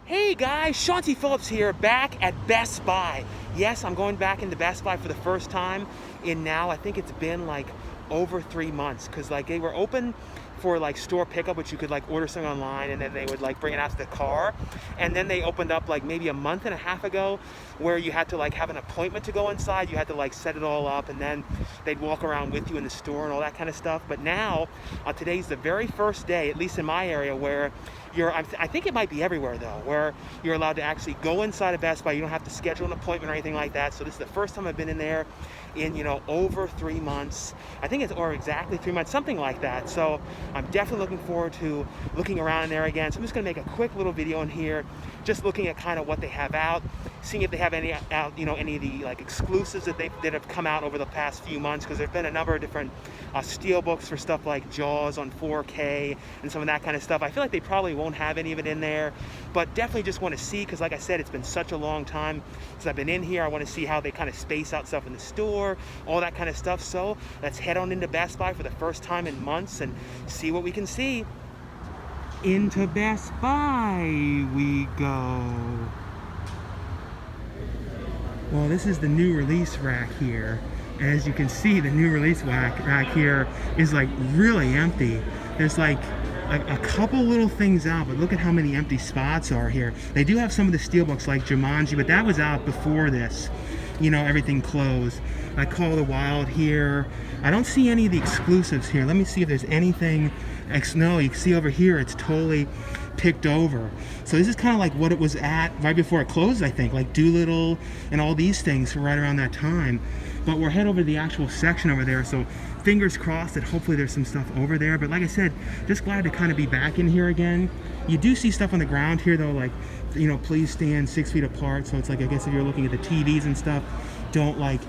Hey guys, Sean T. Phillips here, back at Best Buy. Yes, I'm going back into Best Buy for the first time in now, I think it's been like over 3 months, because like they were open for like store pickup, which you could like order something online and then they would like bring it out to the car. And then they opened up like maybe a month and a half ago where you had to like have an appointment to go inside. You had to like set it all up and then they'd walk around with you in the store and all that kind of stuff. But now, today's the very first day, at least in my area, where I think it might be everywhere though, where you're allowed to actually go inside of Best Buy. You don't have to schedule an appointment or anything like that. So this is the first time I've been in there in, over 3 months. I think it's, or exactly 3 months, something like that. So I'm definitely looking forward to looking around in there again. So I'm just gonna make a quick little video in here, just looking at kind of what they have out, seeing if they have any out, any of the like exclusives that have come out over the past few months, because there've been a number of different Steelbooks for stuff like Jaws on 4K and some of that kind of stuff. I feel like they probably won't have any of it in there, but definitely just want to see, because like I said, it's been such a long time since I've been in here. I want to see how they kind of space out stuff in the store, all that kind of stuff. So let's head on into Best Buy for the first time in months and see what we can see. Into Best Buy we go. Well, this is the new release rack here. As you can see, the new release rack here is like really empty. There's like a couple little things out, but look at how many empty spots are here. They do have some of the Steelbooks like Jumanji, but that was out before this. Everything closed. I Call the Wild here. I don't see any of the exclusives here. Let me see if there's anything. No, you can see over here it's totally picked over. So this is kind of like what it was at right before it closed, I think, like Doolittle and all these things right around that time. But we're head over to the actual section over there, so fingers crossed that hopefully there's some stuff over there. But like I said, just glad to kind of be back in here again. You do see stuff on the ground here though, like, please stand 6 feet apart. So it's like, I guess if you're looking at the TVs and stuff, don't like,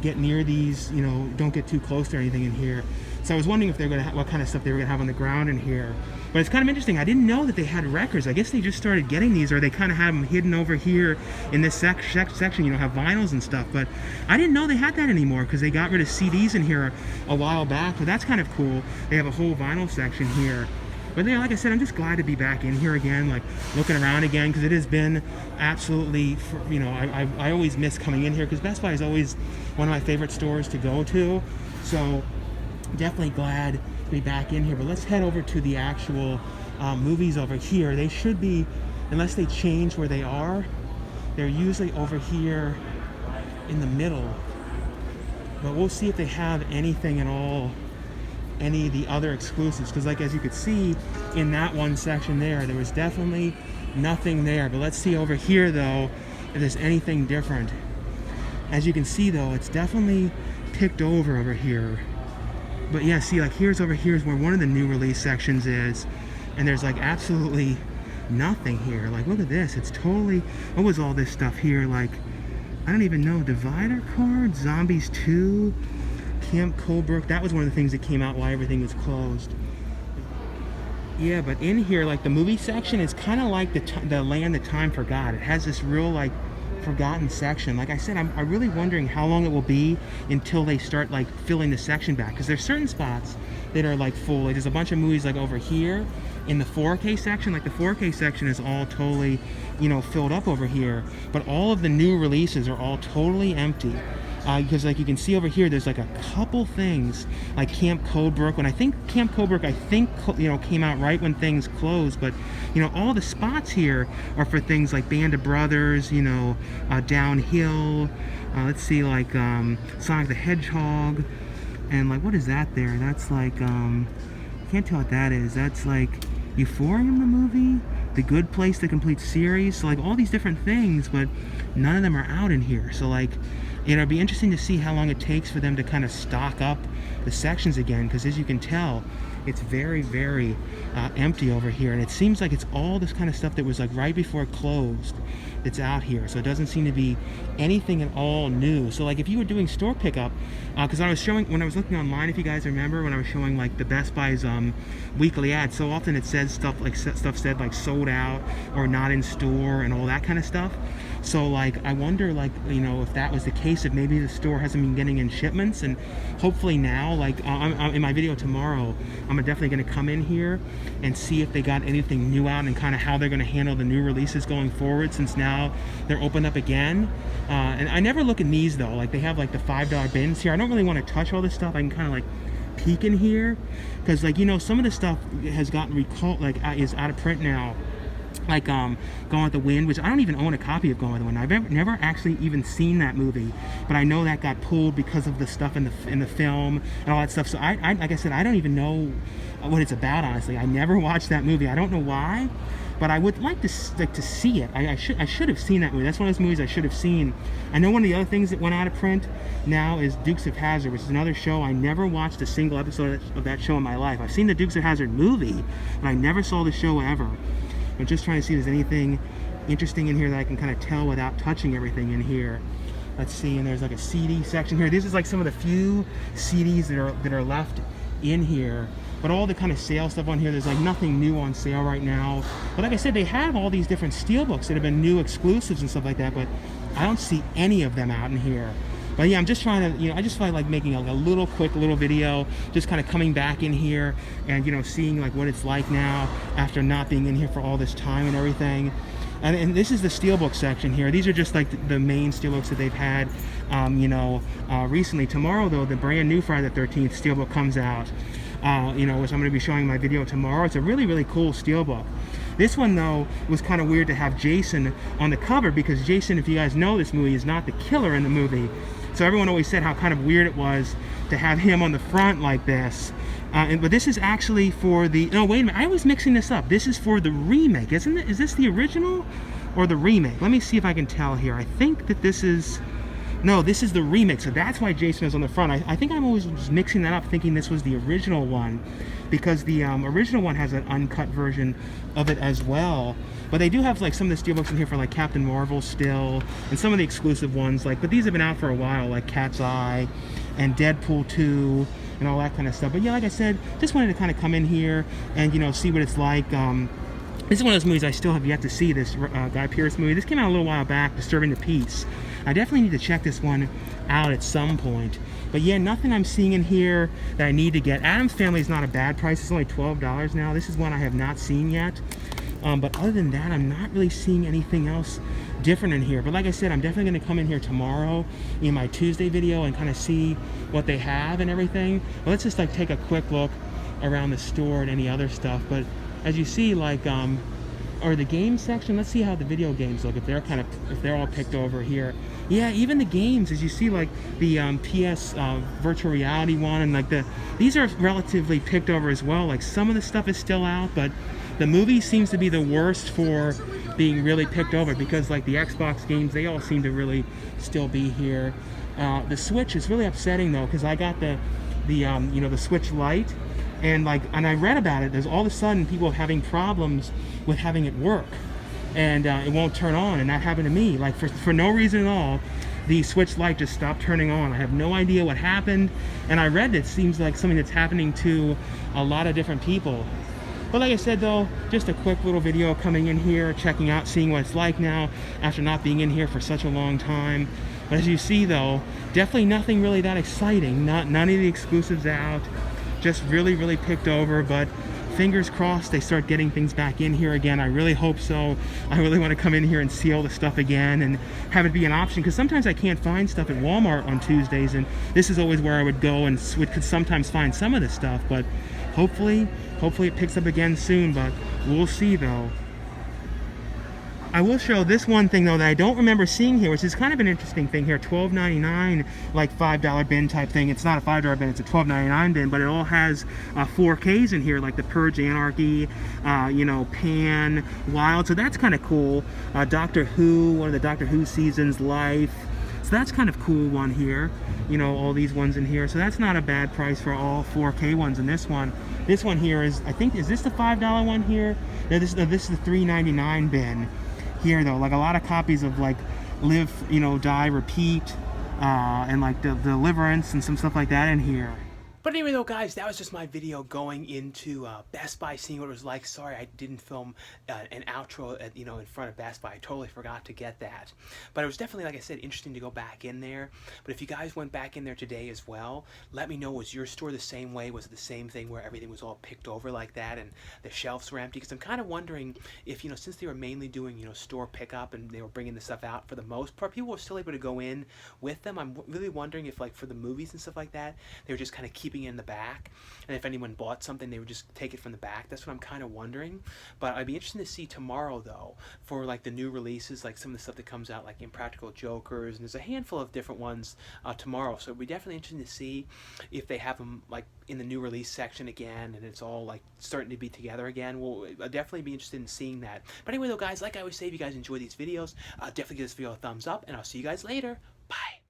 get near these, don't get too close to anything in here. So I was wondering if they're gonna what kind of stuff they were gonna have on the ground in here. But it's kind of interesting. I didn't know that they had records. I guess they just started getting these, or they kind of have them hidden over here in this section. Have vinyls and stuff. But I didn't know they had that anymore, because they got rid of CDs in here a while back. But that's kind of cool. They have a whole vinyl section here. But yeah, like I said, I'm just glad to be back in here again, like looking around again, because it has been absolutely, I always miss coming in here, because Best Buy is always one of my favorite stores to go to. So definitely glad to be back in here. But let's head over to the actual movies over here. They should be, unless they change where they are, they're usually over here in the middle. But we'll see if they have anything at all, any of the other exclusives, because like as you could see in that one section there was definitely nothing there. But let's see over here though if there's anything different. As you can see though, it's definitely picked over here. But yeah, see, like here's where one of the new release sections is, and there's like absolutely nothing here. Like look at this, it's totally, what was all this stuff here? Like, I don't even know, Divider Card, Zombies 2, Camp Coolduder. That was one of the things that came out while everything was closed. Yeah, but in here, like the movie section is kind of like the Land That Time Forgot. It has this real like forgotten section. Like I said, I'm really wondering how long it will be until they start like filling the section back, because there's certain spots that are like full. Like there's a bunch of movies like over here in the 4K section. Like the 4K section is all totally, filled up over here, but all of the new releases are all totally empty. Because like you can see over here, there's like a couple things like Camp Coolduder. When I think Camp Coolduder, came out right when things closed. But all the spots here are for things like Band of Brothers, Downhill. Let's see, like Sonic the Hedgehog, and like what is that there? That's like can't tell what that is. That's like Euphorium the movie, The Good Place, the complete series. So like all these different things, but none of them are out in here. So like, it'll be interesting to see how long it takes for them to kind of stock up the sections again, because as you can tell, it's very, very empty over here, and it seems like it's all this kind of stuff that was like right before it closed that's out here. So it doesn't seem to be anything at all new. So like if you were doing store pickup, because I was showing, when I was looking online, if you guys remember, when I was showing like the Best Buy's weekly ad, so often it says stuff said like sold out or not in store and all that kind of stuff. So like I wonder, like, you know, if that was the case, if maybe the store hasn't been getting in shipments. And hopefully now, like I'm in my video tomorrow, I'm definitely going to come in here and see if they got anything new out and kind of how they're going to handle the new releases going forward, since now they're opened up again. And I never look in these though, like they have like the $5 bins here. I don't really want to touch all this stuff. I can kind of like peek in here, because like, you know, some of the stuff has gotten recalled, like is out of print now, like Gone with the Wind, which I don't even own a copy of Gone with the Wind. I've never actually even seen that movie, but I know that got pulled because of the stuff in the film and all that stuff. So I like I said, I don't even know what it's about, honestly. I never watched that movie. I don't know why, but I would like to see it. I should have seen that movie. That's one of those movies I should have seen. I know one of the other things that went out of print now is Dukes of Hazzard, which is another show. I never watched a single episode of that show in my life. I've seen the Dukes of Hazzard movie, but I never saw the show ever. I'm just trying to see if there's anything interesting in here that I can kind of tell without touching everything in here. Let's see, and there's like a CD section here. This is like some of the few CDs that are left in here. But all the kind of sale stuff on here, there's like nothing new on sale right now. But like I said, they have all these different Steelbooks that have been new exclusives and stuff like that, but I don't see any of them out in here. But yeah, I'm just trying to, you know, I just felt like making a little quick little video, just kind of coming back in here and, you know, seeing like what it's like now after not being in here for all this time and everything. And this is the Steelbook section here. These are just like the main Steelbooks that they've had, you know, recently. Tomorrow, though, the brand new Friday the 13th Steelbook comes out, you know, which I'm going to be showing my video tomorrow. It's a really, really cool Steelbook. This one, though, was kind of weird to have Jason on the cover, because Jason, if you guys know this movie, is not the killer in the movie. So everyone always said how kind of weird it was to have him on the front like this. But this is actually for the... No, wait a minute. I was mixing this up. This is for the remake, isn't it? Is this the original or the remake? Let me see if I can tell here. I think that this is... No, this is the remake, so that's why Jason is on the front. I think I'm always just mixing that up, thinking this was the original one, because the original one has an uncut version of it as well. But they do have like some of the Steelbooks in here for like Captain Marvel still, and some of the exclusive ones. Like, but these have been out for a while, like Cat's Eye and Deadpool 2 and all that kind of stuff. But yeah, like I said, just wanted to kind of come in here and, you know, see what it's like. This is one of those movies I still have yet to see, this Guy Pearce movie. This came out a little while back, Disturbing the Peace. I definitely need to check this one out at some point. But yeah, nothing I'm seeing in here that I need to get. Addams Family is not a bad price. It's only $12 now. This is one I have not seen yet. But other than that, I'm not really seeing anything else different in here. But like I said, I'm definitely going to come in here tomorrow in my Tuesday video and kind of see what they have and everything. But let's just like take a quick look around the store and any other stuff. But as you see, like or the game section, let's see how the video games look, if they're all picked over here. Yeah, even the games, as you see, like the PS virtual reality one, and like these are relatively picked over as well. Like some of the stuff is still out, but the movie seems to be the worst for being really picked over, because like the Xbox games, they all seem to really still be here. The Switch is really upsetting though, because I got the you know, the Switch Lite, and I read about it. There's all of a sudden people having problems with having it work, and it won't turn on. And that happened to me, like for no reason at all. The Switch Lite just stopped turning on. I have no idea what happened, and I read that it seems like something that's happening to a lot of different people. But like I said though, just a quick little video coming in here, checking out, seeing what it's like now after not being in here for such a long time. But as you see though, definitely nothing really that exciting. None of the exclusives out. Just really, really picked over, but fingers crossed they start getting things back in here again. I really hope so. I really want to come in here and see all the stuff again and have it be an option, because sometimes I can't find stuff at Walmart on Tuesdays, and this is always where I would go and could sometimes find some of the stuff. But hopefully it picks up again soon, but we'll see though. I will show this one thing though that I don't remember seeing here, which is kind of an interesting thing here. $12.99, like $5 bin type thing. It's not a $5 bin, it's a $12.99 bin, but it all has 4Ks in here, like The Purge, Anarchy, you know, Pan, Wild. So that's kind of cool. Doctor Who, one of the Doctor Who seasons, Life. So that's kind of cool one here. You know, all these ones in here. So that's not a bad price for all 4K ones in this one. This one here is, I think, is this the $5 one here? No, this is the $3.99 bin. Here though, like a lot of copies of like Live, you know, Die, Repeat, and like the Deliverance and some stuff like that in here. But anyway though guys, that was just my video going into Best Buy, seeing what it was like. Sorry I didn't film an outro at, in front of Best Buy. I totally forgot to get that. But it was definitely, like I said, interesting to go back in there. But if you guys went back in there today as well, let me know, was your store the same way? Was it the same thing where everything was all picked over like that and the shelves were empty? Because I'm kind of wondering if, since they were mainly doing, store pickup and they were bringing the stuff out for the most part, people were still able to go in with them. I'm really wondering if, like, for the movies and stuff like that, they were just kind of keeping it in the back, and if anyone bought something, they would just take it from the back. That's what I'm kind of wondering. But I'd be interested to see tomorrow, though, for like the new releases, like some of the stuff that comes out, like Impractical Jokers, and there's a handful of different ones tomorrow. So it'd be definitely interesting to see if they have them like in the new release section again, and it's all like starting to be together again. Well, I'd definitely be interested in seeing that. But anyway, though, guys, like I always say, if you guys enjoy these videos, definitely give this video a thumbs up, and I'll see you guys later. Bye.